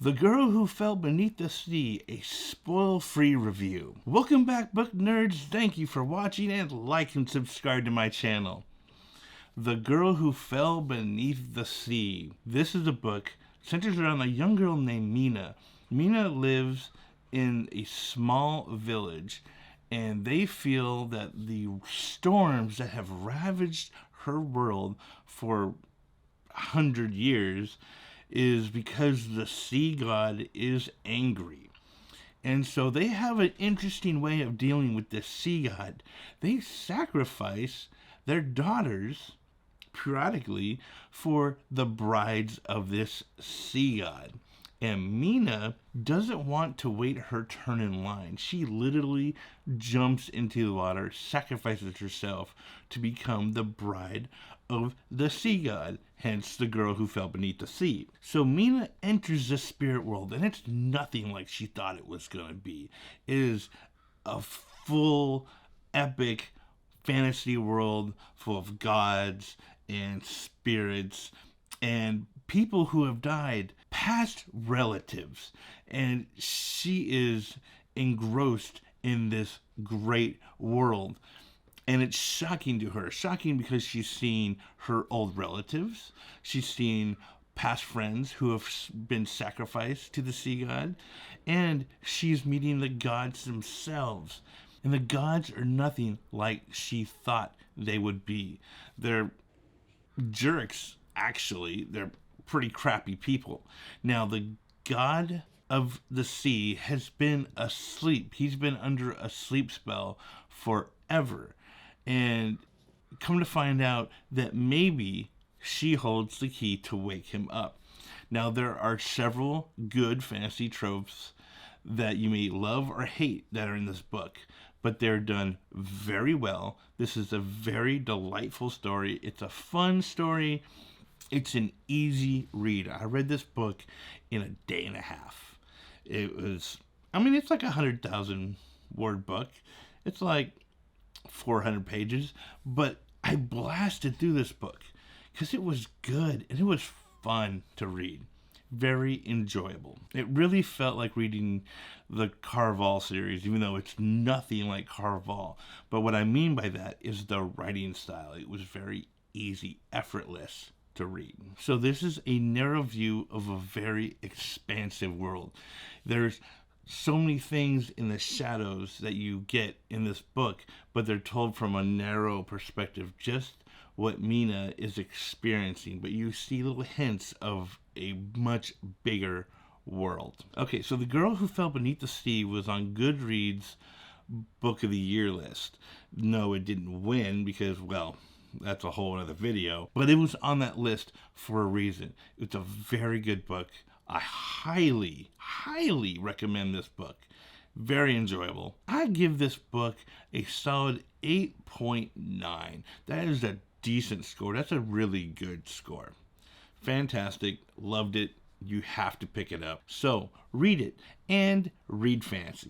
The Girl Who Fell Beneath the Sea, a spoil-free review. Welcome back, book nerds. Thank you for watching and like and subscribe to my channel. The Girl Who Fell Beneath the Sea. This is a book centered around a young girl named Mina. Mina lives in a small village, and they feel that the storms that have ravaged her world for 100 years is because the sea god is angry. And so they have an interesting way of dealing with this sea god. They sacrifice their daughters periodically for the brides of this sea god. And Mina doesn't want to wait her turn in line. She literally jumps into the water, sacrifices herself to become the bride of the sea god, hence the girl who fell beneath the sea. So Mina enters the spirit world, and it's nothing like she thought it was going to be. It is a full, epic fantasy world full of gods and spirits and people who have died, past relatives, and she is engrossed in this great world. And it's shocking to her. Shocking because she's seen her old relatives. She's seen past friends who have been sacrificed to the sea god. And she's meeting the gods themselves. And the gods are nothing like she thought they would be. They're jerks, actually. They're pretty crappy people. Now, the god of the sea has been asleep. He's been under a sleep spell forever. And come to find out that maybe she holds the key to wake him up. Now, there are several good fantasy tropes that you may love or hate that are in this book, but they're done very well. This is a very delightful story. It's a fun story. It's an easy read. I read this book in a day and a half. It's like 100,000 word book. It's like 400 pages, but I blasted through this book because it was good and it was fun to read. Very enjoyable. It really felt like reading the Carval series, even though it's nothing like Carval. But what I mean by that is the writing style. It was very easy, effortless to read. So this is a narrow view of a very expansive world. There's so many things in the shadows that you get in this book, but they're told from a narrow perspective, just what Mina is experiencing, but you see little hints of a much bigger world. Okay, so The Girl Who Fell Beneath the Sea was on Goodreads' Book of the Year list. No, it didn't win because, well, that's a whole other video, but it was on that list for a reason. It's a very good book. I highly, highly recommend this book. Very enjoyable. I give this book a solid 8.9. That is a decent score. That's a really good score. Fantastic. Loved it. You have to pick it up. So read it and read fantasy.